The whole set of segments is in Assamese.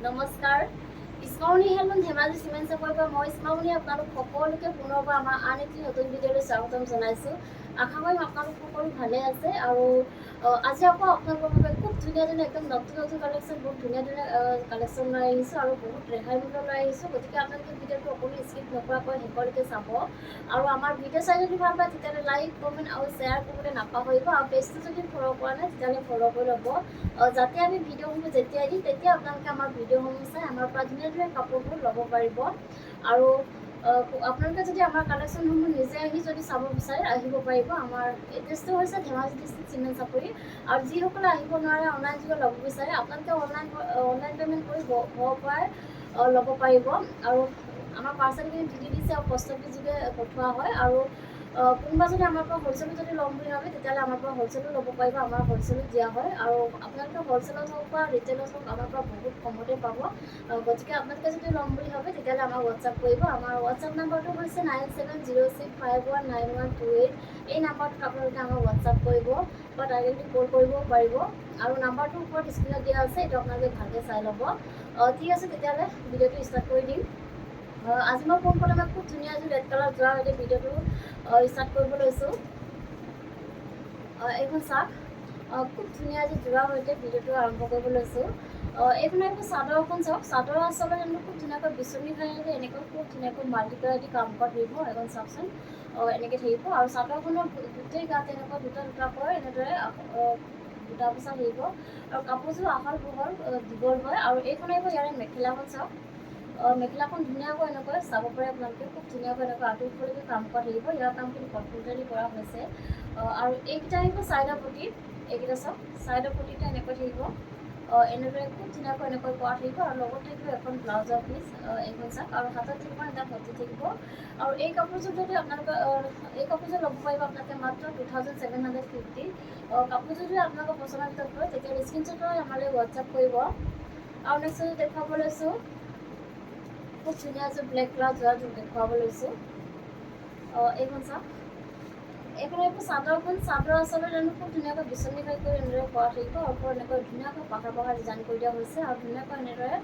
নমস্কাৰ, স্মাউনি হেলমেন ধেমাজি চিমেণ্ট চাপৰ পৰা মই স্মাউনি আপোনালোক সকলোকে পুনৰ আমাৰ আন এটি নতুন ভিডিঅ'লৈ স্বাগতম জনাইছোঁ। আশা কৰিম আপোনালোক সকলো ভালে আছে আৰু আজি আকৌ আপোনালোকৰ বাবে খুব ধুনীয়া একদম নতুন কালেকশ্যন, বহুত ধুনীয়া কালেকশ্যন লৈ আহিছোঁ আৰু বহুত ৰেহাই মূল্য লৈ আহিছোঁ। গতিকে আপোনালোকে ভিডিঅ'টো অকণো স্কিপ নকৰাকৈ শেষলৈকে চাব আৰু আমাৰ ভিডিঅ' চাই যদি ভাল পায় তেতিয়াহ'লে লাইক, কমেণ্ট আৰু শ্বেয়াৰ কৰিবলৈ নাপাহৰিব আৰু পেজটো যদি ফ'ল' কৰা নাই তেতিয়াহ'লে ফ'ল' কৰি ল'ব, যাতে আমি ভিডিঅ'সমূহ যেতিয়াই দিম তেতিয়া আপোনালোকে আমাৰ ভিডিঅ'সমূহ চাই আমাৰ পৰা ধুনীয়া কাপোৰবোৰ ল'ব পাৰিব। আৰু আপোনালোকে যদি আমাৰ কালেকশ্যনসমূহ নিজে আহি যদি চাব বিচাৰে আহিব পাৰিব। আমাৰ এড্ৰেছটো হৈছে ধেমাজি ডিষ্ট্ৰিক্ট চিমেণ্ট চাপৰি আৰু যিসকলে আহিব নোৱাৰে অনলাইন যোগে ল'ব বিচাৰে আপোনালোকে অনলাইন পে'মেণ্ট কৰি ঘৰৰ পৰাই ল'ব পাৰিব আৰু আমাৰ পাৰ্চেলখিনি DDDC আৰু পষ্ট অফিচ যোগে পঠোৱা হয়। আৰু কোনোবা যদি আমাৰ পৰা হ'লচেলত যদি ল'ম বুলি ভাবে তেতিয়াহ'লে আমাৰ পৰা হ'লচেলো ল'ব পাৰিব, আমাৰ হ'লচেলত দিয়া হয় আৰু আপোনালোকে হ'লচেলত হওক বা ৰিটেইলত হওক আমাৰ পৰা বহুত কমতে পাব। গতিকে আপোনালোকে যদি ল'ম বুলি ভাবে তেতিয়াহ'লে আমাক হোৱাটছআপ কৰিব। আমাৰ হোৱাটছআপ নাম্বাৰটো হৈছে 9706519128। এই নাম্বাৰটোত আপোনালোকে আমাক হোৱাটছআপ কৰিব বা ডাইৰেক্টলি কল কৰিবও পাৰিব আৰু নাম্বাৰটোৰ ওপৰত স্ক্ৰীণত দিয়া আছে, এইটো আপোনালোকে ভালকৈ চাই ল'ব। ঠিক আছে, তেতিয়াহ'লে ভিডিঅ'টো ষ্টাৰ্ট কৰি দিম। আজি মই পোনপ্ৰথমে খুব ধুনীয়া এযোৰ ৰেড কালাৰ যোৱাৰ সৈতে ভিডিঅ'টো ষ্টাৰ্ট কৰিব লৈছোঁ। এইখন চাওক, খুব ধুনীয়া এযোৰ যোৰাৰ সৈতে ভিডিঅ'টো আৰম্ভ কৰিব লৈছোঁ। এইখন আহিব চাদৰখন চাওক, চাদৰ আচলতে খুব ধুনীয়াকৈ বিচনী খাইৰে এনেকৈ খুব ধুনীয়াকৈ মাল্টি কালাৰ দি কাম কৰা থাকিব। এখন চাওকচোন, এনেকৈ থাকিব আৰু চাদৰখনৰ গোটেই গাত এনেকুৱা দুটাকৈ এনেদৰে দুটা বচা থাকিব আৰু কাপোৰযোৰ আহল বহল দীঘল হয়। আৰু এইখন আহিব ইয়াৰে মেখেলাখন চাওক, মেখেলাখন ধুনীয়াকৈ এনেকৈ চাব পাৰে আপোনালোকে, খুব ধুনীয়াকৈ এনেকৈ আঁতৰিবলৈকে কাম কৰা থাকিব। ইয়াৰ কামখিনি কটকটীয়াকৈ কৰা হৈছে আৰু এইকেইটা আহিব চাইডৰ পটি, এইকেইটা চাওক চাইডৰ পটিটো এনেকৈ থাকিব, এনেদৰে খুব ধুনীয়াকৈ এনেকৈ কৰা থাকিব আৰু লগত থাকিব এখন ব্লাউজৰ পিচ, এইখন চাওক আৰু হাতত থাকিব এটা পটি থাকিব। আৰু এই কাপোৰযোৰ যদি আপোনালোকে এই কাপোৰযোৰ ল'ব পাৰিব আপোনালোকে মাত্ৰ 2750। কাপোৰযোৰ যদি আপোনালোকৰ পচন্দৰ ভিতৰত হয় তেতিয়াহ'লে স্ক্ৰীনশ্বট লৈ আমালৈ হোৱাটছআপ কৰিব। আৰু নেক্সট দেখুৱাব লৈছোঁ, খুব ধুনীয়া এযোৰ ব্লেক কালাৰ যোৰাযোৰ দেখুৱাব লৈছোঁ। এইখন চাওক, এইখন আহিব চাদৰখন, চাদৰ আচলতে খুব ধুনীয়াকৈ বিচনী খাই কৰি এনেদৰে কৰা থাকিব আৰু ওপৰত এনেকৈ ধুনীয়াকৈ পাহাৰ ডিজাইন কৰি দিয়া হৈছে আৰু ধুনীয়াকৈ এনেদৰে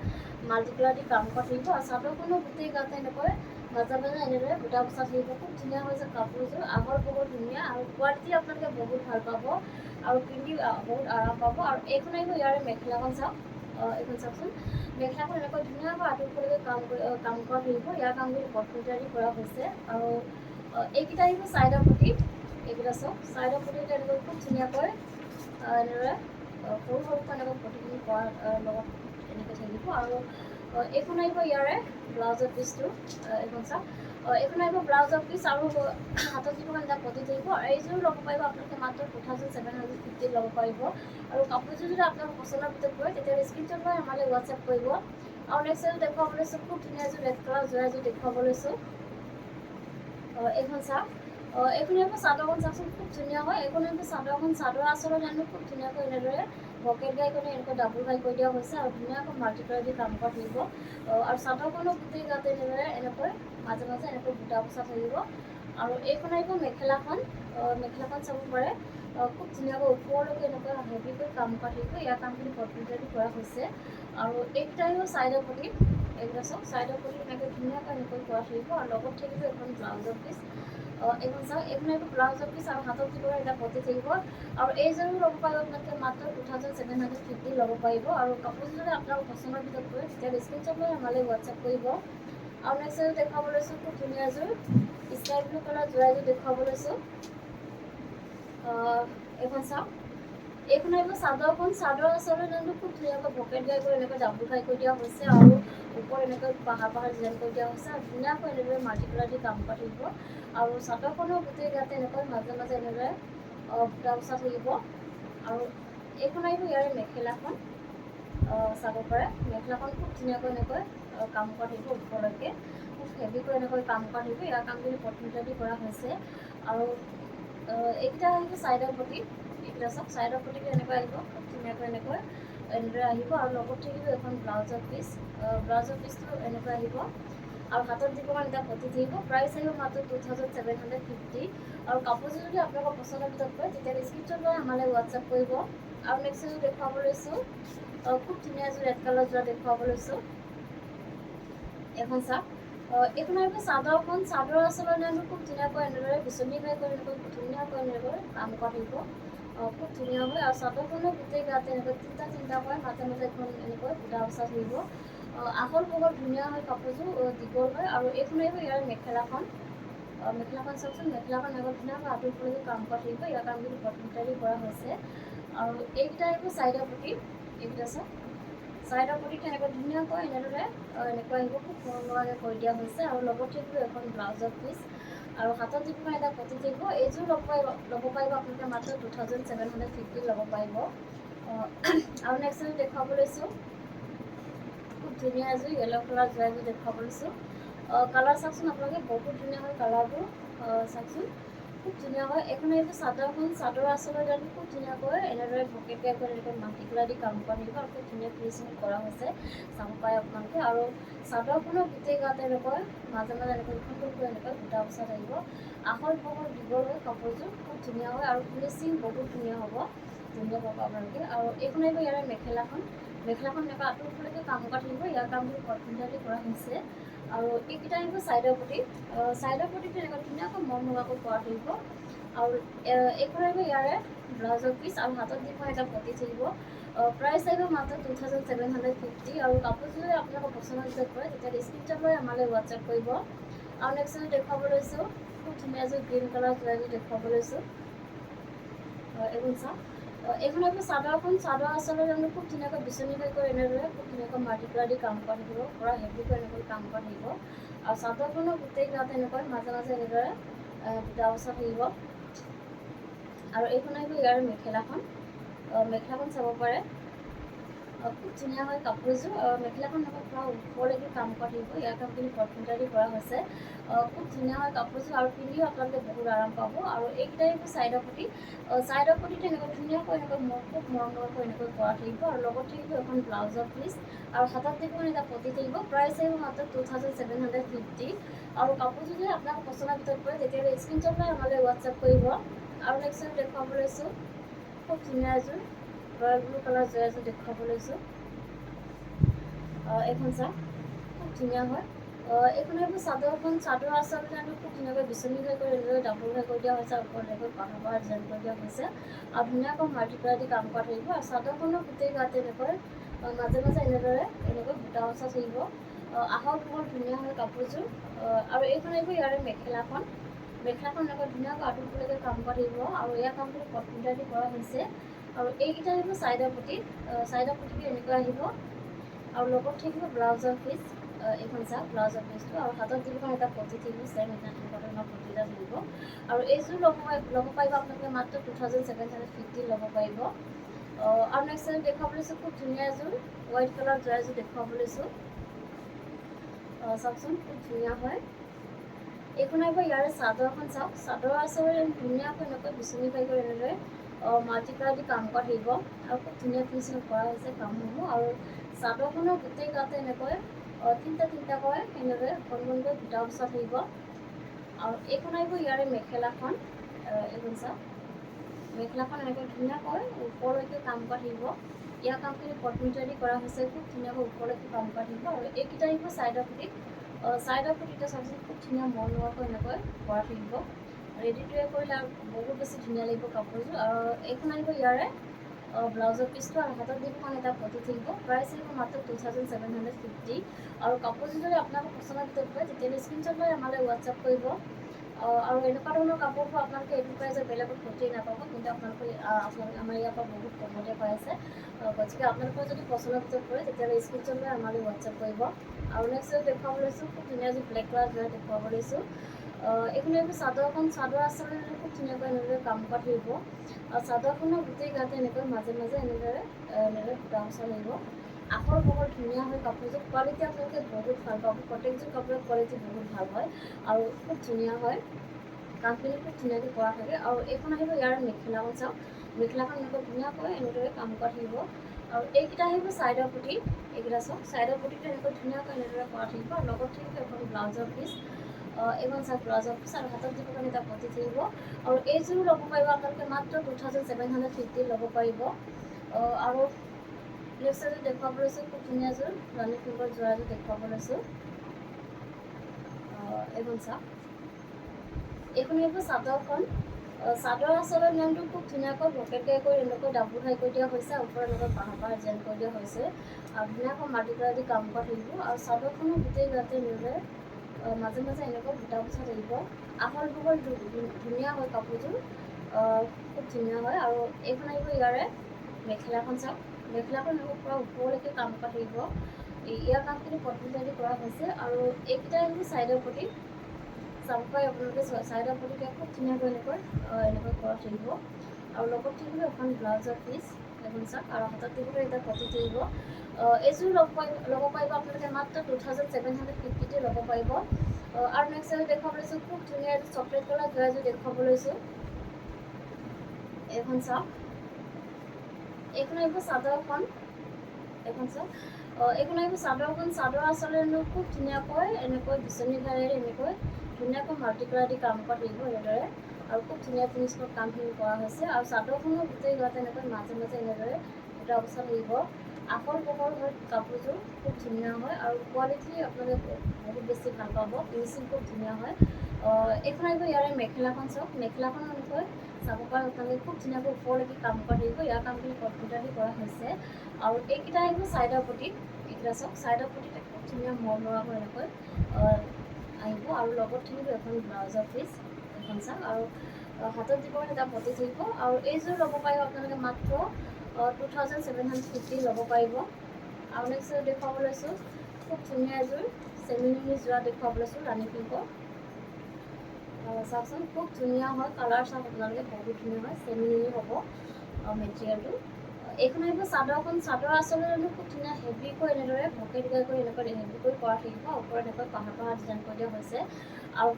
মাল্টি কালাৰ দি কাম কৰা থাকিব আৰু চাদৰখনো গোটেই গাতে এনেকৈ মাজে এনেদৰে বুটা বচা থাকিব। খুব ধুনীয়া হৈছে কাপোৰযোৰ, আহল বহুত ধুনীয়া আৰু কোৱালিটি আপোনালোকে বহুত ভাল পাব আৰু পিন্ধি বহুত আৰাম পাব। আৰু এইখন আহিব ইয়াৰে মেখেলাখন চাওক, এইখন চাওকচোন, মেখেলাখন এনেকৈ ধুনীয়াকৈ আঁতৰিবলৈকে কাম কৰা থাকিব। ইয়াৰ কামখিনি কটকটীয়া দি কৰা হৈছে আৰু এইকেইটা আহিব চাইডৰ পটি, এইকেইটা চাওক চাইডৰ পটিটো এনেকৈ খুব ধুনীয়াকৈ এনেদৰে সৰু এনেকৈ পটিখিনি কৰাৰ লগত এনেকৈ থাকিব। আৰু এইখন আহিব ইয়াৰে ব্লাউজৰ পিচটো, এইখন চাওক, এইখন আহিব ব্লাউজৰ পিচ আৰু হাতত যিটো এটা পটি থাকিব। এইযোৰ ল'ব পাৰিব আপোনালোকে মাত্ৰ 2750 ল'ব পাৰিব। আৰু কাপোৰযোৰ যদি আপোনালোকৰ পচন্দৰ ভিতৰত পৰে তেতিয়াহ'লে স্ক্ৰীনশ্বট লৈ আমালৈ হোৱাটছআপ কৰিব। আৰু নেক্সট এযোৰ দেখুৱাব লৈছোঁ, খুব ধুনীয়া এযোৰ ৰেড কালাৰ যোৰা এযোৰ দেখুৱাব লৈছোঁ। এইখন চাওক, এইখন আহিব চাদৰখন চাওকচোন, খুব ধুনীয়া হয়। এইখন আহিব চাদৰখন, চাদৰ আচলতে খুব ধুনীয়াকৈ এনেদৰে পকেট গাই কৰি এনেকৈ ডাবুল গাই কৰি দিয়া হৈছে আৰু ধুনীয়াকৈ মাল্টি কালাৰ দি কাম কৰা থাকিব। আৰু চাদৰখনো গোটেই গাতে এনেদৰে এনেকৈ মাজে এনেকৈ বুটা বচা থাকিব। আৰু এইখন আহিব মেখেলাখন, মেখেলাখন চাব পাৰে, খুব ধুনীয়াকৈ ওপৰলৈকে এনেকৈ হেভিকৈ কাম কৰা থাকিব। ইয়াৰ কামখিনি কটকটীয়া দি কৰা হৈছে। আৰু এইকেইটা আহিব চাইডৰ পটি, এইকেইটা চাওক চাইডৰ পটি এনেকৈ ধুনীয়াকৈ এনেকৈ কৰা থাকিব আৰু লগত থাকিব এখন ব্লাউজৰ পিচ, এইখন চাওক, এইখন আহিব ব্লাউজৰ পিচ আৰু হাতত দিব এটা পটি থাকিব। আৰু এইযোৰো ল'ব পাৰিব আপোনালোকে মাত্ৰ 2750 ল'ব পাৰিব। আৰু কাপোৰযোৰ যদি আপোনালোকৰ পচন্দৰ ভিতৰত পৰে তেতিয়াহ'লে স্ক্ৰীনশ্বট লৈ আমালৈ হোৱাটছআপ কৰিব। আৰু নেক্সট এযোৰ দেখুৱাব লৈছোঁ, খুব ধুনীয়া এযোৰ স্কাই ব্লু কালাৰ যোৰা এযোৰ দেখুৱাব লৈছোঁ। এইখন চাওক, এইখন আহিব চাদৰখন, চাদৰ আচলতে খুব ধুনীয়াকৈ পকেট গাই কৰি এনেকৈ ডাবুল গাই কৰি দিয়া হৈছে আৰু ওপৰত এনেকৈ পাহাৰ ডিজাইন কৰি দিয়া হৈছে আৰু ধুনীয়াকৈ এনেদৰে মাল্টি কালাৰ দি কাম কৰা থাকিব। আৰু চাদৰখনৰ গোটেই গাতে এনেকৈ মাজে এনেদৰে বুটা বচা থাকিব। আৰু এইখন আহিব ইয়াৰে মেখেলাখন, চাব পাৰে, মেখেলাখন খুব ধুনীয়াকৈ এনেকৈ কাম কৰা থাকিব, ওপৰলৈকে খুব হেভিকৈ এনেকৈ কাম কৰা থাকিব। ইয়াৰ কামখিনি কটকটীয়া দি কৰা হৈছে। আৰু এইকেইটা আহিব চাইডৰ পটি, এইকেইটা চাওক চাইডৰ পটিটো এনেকৈ আহিব, খুব ধুনীয়াকৈ এনেদৰে আহিব আৰু লগত থাকিব এখন ব্লাউজৰ পিচ, ব্লাউজৰ পিচটো এনেকৈ আহিব আৰু হাতত দিব এটা পটি থাকিব। প্ৰাইচ আহিব মাত্ৰ 2750। আৰু কাপোৰযোৰ যদি আপোনালোকৰ পচন্দৰ ভিতৰত পৰে তেতিয়াহ'লে স্ক্ৰীনশ্বট লৈ আমালৈ হোৱাটছআপ কৰিব। আৰু নেক্সট এযোৰ দেখুৱাব লৈছোঁ খুব ধুনীয়া এযোৰ ৰেড কালাৰ যোৰা দেখুৱাব লৈছোঁ। এখন চাওক এইখন আহিব চাদৰখন। চাদৰ আচলতে খুব ধুনীয়াকৈ এনেদৰে বিচনী খাই কৰি এনেকৈ ধুনীয়াকৈ এনেকৈ কাম কৰা থাকিব খুব ধুনীয়া হয়। আৰু চাদৰখনো গোটেই গাতে এনেকৈ তিনিটা তিনিটাকৈ মাজে মাজে এখন এনেকৈ বুটা বচা থাকিব। আহল বহল ধুনীয়া হয়, কাপোৰযোৰ দীঘল হয়। আৰু এইখন আহিব ইয়াৰ মেখেলাখন। মেখেলাখন চাওকচোন, মেখেলাখন আগত ধুনীয়াকৈ আঁতৰি পৰিও কাম কৰা থাকিব। ইয়াৰ কামখিনি কটনকাৰী কৰা হৈছে। আৰু এইকেইটা আহিব চাইডৰ পটি। এইকেইটা চাওক চাইডৰ পটি তেনেকৈ ধুনীয়াকৈ এনেদৰে এনেকৈ আহিব, খুব মৰমলগাকৈ কৰি দিয়া হৈছে। আৰু লগত থাকিব এখন ব্লাউজৰ পিচ আৰু হাতত যিটো এটা পটি থাকিব। এইযোৰ ল'ব পাৰিব আপোনালোকে মাত্ৰ 2750 ল'ব পাৰিব। আৰু নেক্সট এযোৰ দেখুৱাব লৈছোঁ খুব ধুনীয়া এযোৰ য়েল্ল' কালাৰ যোৰা এযোৰ দেখুৱাব লৈছোঁ। কালাৰ চাওকচোন আপোনালোকে, বহুত ধুনীয়া হয় কালাৰবোৰ। চাওকচোন খুব ধুনীয়া হয়। এখন আহিব চাদৰখন। চাদৰ আচলতে খুব ধুনীয়াকৈ এনেদৰে পকেটীয়া কৰি এনেকৈ মাটিকলা দি কাম কৰা থাকিব আৰু খুব ধুনীয়া ফিনিচিং কৰা হৈছে, চাব পাৰে আপোনালোকে। আৰু চাদৰখনৰ গোটেই গাতে এনেকৈ মাজে মাজে এনেকৈ এনেকৈ বুটা বচা থাকিব। আহল বহল দীঘল হয় কাপোৰযোৰ, খুব ধুনীয়া হয়। আৰু ফিনিচিং বহুত ধুনীয়া হ'ব, ধুনীয়া পাব আপোনালোকে। আৰু এইখন আহিব ইয়াৰে মেখেলাখন। মেখেলাখন এনেকৈ আঁতৰলৈকে কাম কৰা থাকিব। ইয়াৰ কামবোৰ কটনকাৰী কৰা হৈছে। আৰু এইকেইটা আহিব চাইডৰ পটি। চাইডৰ পটিটো এনেকৈ ধুনীয়াকৈ মৰমলগাকৈ কৰা থাকিব। আৰু এইখন আহিব ইয়াৰে ব্লাউজৰ পিচ আৰু হাতত যিখন এটা পটি থাকিব। প্ৰাইচ আহিব মাত্ৰ 2750। আৰু কাপোৰযোৰ যদি আপোনালোকৰ পচন্দৰ ভিতৰত পৰে তেতিয়া স্ক্ৰীনশ্বট লৈ আমালৈ হোৱাটছএপ কৰিব। আৰু নেক্সট এযোৰ দেখুৱাব লৈছোঁ খুব ধুনীয়া এযোৰ গ্ৰীণ কালাৰ যোৰা এযোৰ দেখুৱাব লৈছোঁ। এইখন চাওক এইখন আহিব চাদৰখন। চাদৰ আচলতে খুব ধুনীয়াকৈ বিচনী খাই কৰি এনেদৰে খুব ধুনীয়াকৈ মাটিকলা দি কাম কৰা থাকিব, পুৰা হেভিকৈ এনেকৈ কাম কৰা থাকিব। আৰু চাদৰখনৰ গোটেই গাতে এনেকৈ মাজে মাজে এনেদৰে বুটা বচা থাকিব। আৰু এইখন আহিব ইয়াৰ মেখেলাখন। মেখেলাখন চাব পাৰে, খুব ধুনীয়া হয় কাপোৰযোৰ। মেখেলাখন এনেকৈ পুৰা ওপৰলৈকে কাম কৰা থাকিব। ইয়াৰ কামখিনি কটনকাৰী কৰা হৈছে, খুব ধুনীয়া হয় কাপোৰযোৰ। আৰু পিন্ধিও আপোনালোকে বহুত আৰাম পাব। আৰু এইকেইটা আহিব চাইডৰ পটি। চাইডৰ পটিটো এনেকৈ ধুনীয়াকৈ এনেকৈ খুব মৰমলগাকৈ এনেকৈ কৰা থাকিব। আৰু লগত থাকিব এখন ব্লাউজৰ পিচ আৰু হাতত থাকিব এটা পটি থাকিব। প্ৰাইচ আহিব মাত্ৰ 2750। আৰু কাপোৰযোৰ যদি আপোনালোকৰ পচন্দৰ ভিতৰত পৰে তেতিয়াহ'লে স্ক্ৰীনশ্বট লৈ আমালৈ হোৱাটছএপ কৰিব। আৰু নেক্সট এযোৰ দেখুৱাব লৈছোঁ খুব ধুনীয়া এযোৰ ৰয়েল ব্লু কালাৰ যোৰা এযোৰ দেখুৱাব লৈছোঁ। এইখন চাওক খুব ধুনীয়া হয়। এইখন আহিব চাদৰখন। চাদৰ আচলতে খুব ধুনীয়াকৈ বিচনী খাই কৰি এনেদৰে ডাবল খাই কৰি দিয়া হৈছে, ওপৰত এনেকৈ পাহাৰ পাহাৰ ডিজাইন কৰি দিয়া হৈছে। আৰু ধুনীয়াকৈ মাল্টিপ্লাই দি কাম কৰা থাকিব। আৰু চাদৰখনৰ গোটেই গাতে এনেকৈ মাজে মাজে এনেদৰে এনেকৈ বুটা বচা থাকিব। আহল বহল ধুনীয়া হয় কাপোৰযোৰ। আৰু এইখন আহিব ইয়াৰে মেখেলাখন। মেখেলাখন এনেকৈ ধুনীয়াকৈ আঁতৰলৈকে কাম কৰা থাকিব। আৰু ইয়াৰ কামখিনি কটনকাৰী কৰা হৈছে। আৰু এইকেইটা আহিব চাইডৰ পটি। চাইডৰ পটিটো এনেকৈ আহিব। আৰু লগত থাকিব ব্লাউজৰ পিচ। এইখন চাওক ব্লাউজৰ পিচটো। আৰু হাতত যিখন এটা পটি থাকিব, ছেম এনেকুৱা ধৰণৰ পটি এটা থাকিব। আৰু এইযোৰ ল'ব পাৰিব আপোনালোকে মাত্ৰ 2750 ল'ব পাৰিব। আৰু নেক্সট এযোৰ দেখুৱাব লৈছোঁ খুব ধুনীয়া এযোৰ হোৱাইট কালাৰ যোৰা এযোৰ দেখুৱাব লৈছোঁ। চাওকচোন খুব ধুনীয়া হয়। এইখন আহিব ইয়াৰে চাদৰখন। চাওক চাদৰ আচলতে ধুনীয়াকৈ এনেকৈ বিচনী পাই কৰি এনেদৰে মাল্টিপ্লাই দি কাম কৰা থাকিব। আৰু খুব ধুনীয়া ফিনিচিং কৰা হৈছে কামসমূহ। আৰু চাদৰখনৰ গোটেই গাতে এনেকৈ তিনিটা তিনিটাকৈ এনেদৰে ঘন ঘনকৈ বুটা বচা থাকিব। আৰু এইখন আহিব ইয়াৰে মেখেলাখন। এইখন চাওক মেখেলাখন এনেকৈ ধুনীয়াকৈ ওপৰলৈকে কাম কৰা থাকিব। ইয়াৰ কামখিনি কটনকাৰী কৰা হৈছে, খুব ধুনীয়াকৈ ওপৰলৈকে কাম কৰা থাকিব। আৰু এইকেইটা আহিব চাইডৰ পটি। চাইডৰ পটিটো চাওকচোন খুব ধুনীয়া মৰমলগাকৈ এনেকৈ কৰা থাকিব। ৰেডি টু ৱেৰ কৰিলে আৰু বহুত বেছি ধুনীয়া লাগিব কাপোৰযোৰ। আৰু এইখন আহিব ইয়াৰে ব্লাউজৰ পিচটো। আৰু হাতত যিখন এটা পটি থাকিব। প্ৰাইচ আহিব মাত্ৰ 2750। আৰু কাপোৰযোৰ যদি আপোনালোকৰ পচন্দৰ ভিতৰত পৰে তেতিয়াহ'লে স্ক্ৰীনশ্বট লৈ আমালৈ হোৱাটছএপ কৰিব। আৰু এনেকুৱা ধৰণৰ কাপোৰবোৰ আপোনালোকে এইটো প্ৰাইজত বেলেগত ক'তেই নাপাব, কিন্তু আপোনালোকে আমাৰ ইয়াৰ পৰা বহুত কমতে পাই আছে। গতিকে আপোনালোকৰ যদি পচন্দৰ ভিতৰত পৰে তেতিয়াহ'লে স্ক্ৰীনশ্বট লৈ আমালৈ হোৱাটছএপ কৰিব। আৰু নেক্সট দেখুৱাব লৈছোঁ খুব ধুনীয়া এযোৰ ব্লেক কালাৰ যোৰা দেখুৱাব লৈছোঁ। এইখন আহিব চাদৰখন। চাদৰ আচলতে খুব ধুনীয়াকৈ এনেদৰে কাম কৰা থাকিব। আৰু চাদৰখনৰ গোটেই গাতে এনেকৈ মাজে মাজে এনেদৰে বুটা বচা থাকিব। আহল বহল ধুনীয়া হয় কাপোৰযোৰ। কোৱালিটি আপোনালোকে বহুত ভাল পাব। প্ৰত্যেকযোৰ কাপোৰৰ কোৱালিটি বহুত ভাল হয় আৰু খুব ধুনীয়া হয়। কামখিনি খুব ধুনীয়াকৈ কৰা থাকে। আৰু এইখন আহিব ইয়াৰ মেখেলাখন। চাওক মেখেলাখন এনেকৈ ধুনীয়াকৈ এনেদৰে কাম কৰা থাকিব। আৰু এইকেইটা আহিব চাইডৰ পটি। এইকেইটা চাওক চাইডৰ পটিটো এনেকৈ ধুনীয়াকৈ এনেদৰে কৰা থাকিব। আৰু লগত থাকিব এখন ব্লাউজৰ পিচ। এইখন চাওক ব্লাউজৰ পিচ। আৰু হাতত যিখন এটা পটি থাকিব। আৰু এইযোৰো ল'ব পাৰিব আপোনালোকে মাত্ৰ 2750 ল'ব পাৰিব। আৰু নেক্সট এযোৰ দেখুৱাব লৈছোঁ খুব ধুনীয়া এযোৰ ৰাণী পিংকৰ যোৰা এযোৰ দেখুৱাব লৈছোঁ। এইখন চাওক, এইখন আহিব চাদৰখন। চাদৰ আচলৰ নিয়মটো খুব ধুনীয়াকৈ পকেটকৈ কৰি এনেকৈ ডাবুল হাই কৰি দিয়া হৈছে, ওপৰত এনেকৈ বাঁহৰ ডিজাইন কৰি দিয়া হৈছে আৰু ধুনীয়াকৈ মাল্টিপ্লাই দি কাম কৰা থাকিব। আৰু চাদৰখনো গোটেই গাতে মিলে মাজে মাজে এনেকৈ বুটা বুটা থাকিব। আহল বহল ধুনীয়া হয় কাপোৰযোৰ, খুব ধুনীয়া হয়। আৰু এইখন আহিব ইয়াৰে মেখেলাখন চাওক, মেখেলাখন আহিব পূৰা ওপৰলৈকে কাম কৰা থাকিব। ইয়াৰ কামখিনি পদ্ধতি কৰা হৈছে। আৰু এইকেইটা আহিব ছাইডৰ প্ৰতি, চাব পাৰে আপোনালোকে ছাইডৰ প্ৰতিকে খুব ধুনীয়াকৈ এনেকৈ কৰা থাকিব। আৰু লগত থাকিব এখন ব্লাউজৰ পিচ, এখন চাওক, আৰু হাতত থাকিব এটা পতি থাকিব। এইযোৰ ল'ব পাৰিব আপোনালোকে মাত্ৰ 2750 ল'ব পাৰিব। আৰু নেক্সট এযোৰ দেখুৱাব লৈছোঁ, খুব ধুনীয়া এযোৰ চকলেট কালাৰ যোৰা এযোৰ দেখুৱাব লৈছোঁ। এইখন চাওক, এইখন আহিব চাদৰখন, এইখন চাওক, এইখন আহিব চাদৰখন। চাদৰ আচলতে খুব ধুনীয়াকৈ এনেকৈ বিচনী ধাৰেৰে এনেকৈ ধুনীয়াকৈ মাল্টিপ্লাই দি কাম কৰা থাকিব এনেদৰে, আৰু খুব ধুনীয়া ফিনিচিঙত কামখিনি কৰা হৈছে। আৰু চাদৰখনো গোটেই গাতে এনেকৈ মাজে মাজে এনেদৰে দুটা অৱস্থা থাকিব। আহল বহল হয় কাপোৰযোৰ, খুব ধুনীয়া হয় আৰু কোৱালিটি আপোনালোকে বহুত বেছি ভাল পাব, ফিনিচিং খুব ধুনীয়া হয়। এইখন আহিব ইয়াৰে মেখেলাখন চাওক, মেখেলাখন এনেকৈ চাব পাৰে আপোনালোকে খুব ধুনীয়াকৈ ওপৰলৈকে কাম কৰা থাকিব। ইয়াৰ কামখিনি কম্পিউটাৰ কৰা হৈছে। আৰু এইকেইটা আহিব ছাইডৰ প্ৰতি, এইকেইটা চাওক, ছাইডৰ প্ৰতিতে খুব ধুনীয়া মৰমৰাকৈ এনেকৈ আহিব। আৰু লগত থাকিব এখন ব্লাউজৰ পিচ, এখন চাওক, আৰু হাতত দিব এটা পতি থাকিব। আৰু এইযোৰ ল'ব পাৰিব আপোনালোকে মাত্ৰ 2750 ল'ব পাৰিব। আৰু নেক্সট দেখুৱাব লৈছোঁ, খুব ধুনীয়া এযোৰ চেমিনি যোৰা দেখুৱাব লৈছোঁ ৰাণী পিংকৰ। চাওকচোন, খুব ধুনীয়া হয়, কালাৰ চাওক আপোনালোকে, বহুত ধুনীয়া হয়, চেমিনি হ'ব মেটেৰিয়েলটো। এইখন আহিব চাদৰখন। চাদৰ আচলতে খুব ধুনীয়া হেভিকৈ এনেদৰে ভকেটকৈ এনেকৈ হেভিকৈ কৰা থাকিব। ওপৰত এনেকৈ পাহাৰ ডিজাইন কৰি দিয়া হৈছে। আৰু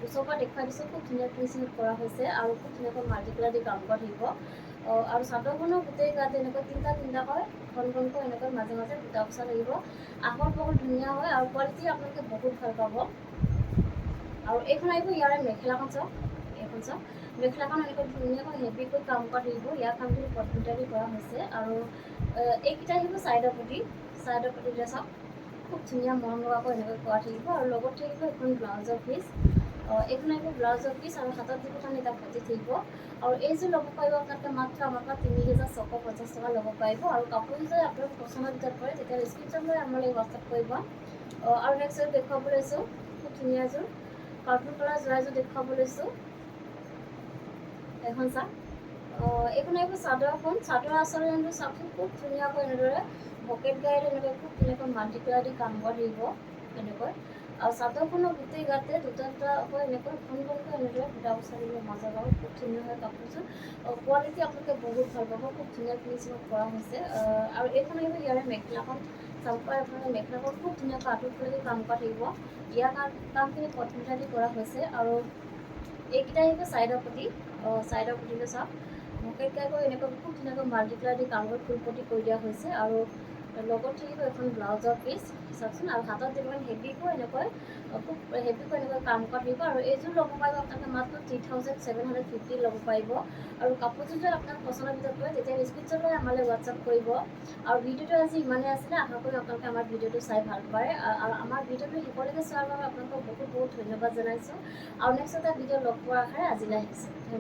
ওচৰৰ পৰা দেখুৱাই দিছোঁ, খুব ধুনীয়া ফিনিচিঙত কৰা হৈছে আৰু খুব ধুনীয়াকৈ মাল্টিপ্লাই দি কাম কৰা থাকিব। আৰু চাদৰখনৰ গোটেই গাতে এনেকৈ তিনিটাকৈ ঘন ঘনকৈ এনেকৈ মাজে মাজে বুটা বচা থাকিব। আহল বহল ধুনীয়া হয় আৰু কোৱালিটি আপোনালোকে বহুত ভাল পাব। আৰু এইখন আহিব ইয়াৰে মেখেলাখন চাওক, এইখন চাওক, মেখেলাখন এনেকৈ ধুনীয়াকৈ হেভিকৈ কাম কৰা থাকিব। ইয়াৰ কামখিনি পদ্ধতি কৰা হৈছে। আৰু এইকেইটা আহিব ছাইডৰ প্ৰতি, ছাইডৰ প্ৰতিতে চাওক, খুব ধুনীয়া মৰম লগাকৈ এনেকৈ কৰা থাকিব। আৰু লগত থাকিব এখন ব্লাউজৰ পিচ, এইখন আহিব ব্লাউজৰ পিচ, আৰু হাতত দিব কাৰণে এটা পতি থাকিব। আৰু এইযোৰ ল'ব পাৰিব আপোনালোকে মাত্ৰ আমাৰ পৰা 3650 টকা ল'ব পাৰিব। আৰু কাপোৰযোৰ যদি আপোনালোকে পচন্দৰ ভিতৰত পৰে তেতিয়া স্ক্ৰীনশ্বট লৈ আমালৈ হোৱাটছআপ কৰিব। আৰু নেক্সট এযোৰ দেখুৱাব লৈছোঁ, খুব ধুনীয়া এযোৰ পাৰ্পল কালাৰ যোৰা এযোৰ দেখুৱাব লৈছোঁ। এখন চাওক, এইখন আহিব চাদৰখন। চাদৰ আচলতে চাওকচোন, খুব ধুনীয়াকৈ এনেদৰে পকেট গাইড এনেকৈ খুব ধুনীয়াকৈ মাল্টিপ্লাই দি কাম কৰা থাকিব এনেকৈ। আৰু চাদৰখনৰ গোটেই গাতে দুটা দুটাকৈ এনেকৈ ঘন ঘনকৈ এনেদৰে বুটা বচা দিব মাজৰ ভাগত, খুব ধুনীয়া হয় কাপোৰযোৰ। কোৱালিটি আপোনালোকে বহুত ভাল পাব, খুব ধুনীয়া ফিনিচিঙত কৰা হৈছে। আৰু এইখন আহিব ইয়াৰে মেখেলাখন। চাব পাৰে আপোনালোকে, মেখেলাখন খুব ধুনীয়াকৈ আঁতৰফালেদি কাম কৰা থাকিব। ইয়াৰ কামখিনি পদ্ধতি কৰা হৈছে। আৰু এইকেইটা আহিব ছাইডৰ প্ৰতি, ছাইডৰ প্ৰতিটো চাওক, ভকেটকৈ এনেকৈ খুব ধুনীয়াকৈ মাল্টিপ্লাই দি কাম কৰি ফুলপটি কৰি দিয়া হৈছে। আৰু লগত থাকিব এখন ব্লাউজৰ পিচ চাওকচোন, আৰু হাতত দিব হেভিকৈ এনেকৈ খুব হেভিকৈ এনেকৈ কাম কৰা থাকিব। আৰু এইযোৰ ল'ব পাৰিব আপোনালোকে মাত্ৰ 3750 ল'ব পাৰিব। আৰু কাপোৰযোৰ যদি আপোনাৰ পচন্দৰ ভিতৰত পৰে তেতিয়া স্ক্ৰীনশ্বট লৈ আমালৈ হোৱাটছআপ কৰিব। আৰু ভিডিঅ'টো আজি ইমানেই আছিলে, আশা কৰোঁ আপোনালোকে আমাৰ ভিডিঅ'টো চাই ভাল পায়। আৰু আমাৰ ভিডিঅ'টো শেষলৈকে চোৱাৰ বাবে আপোনালোকক বহুত বহুত ধন্যবাদ জনাইছোঁ। আৰু নেক্সট এটা ভিডিঅ' লগ পোৱাৰ আশাৰে আজিলৈ আহিছোঁ।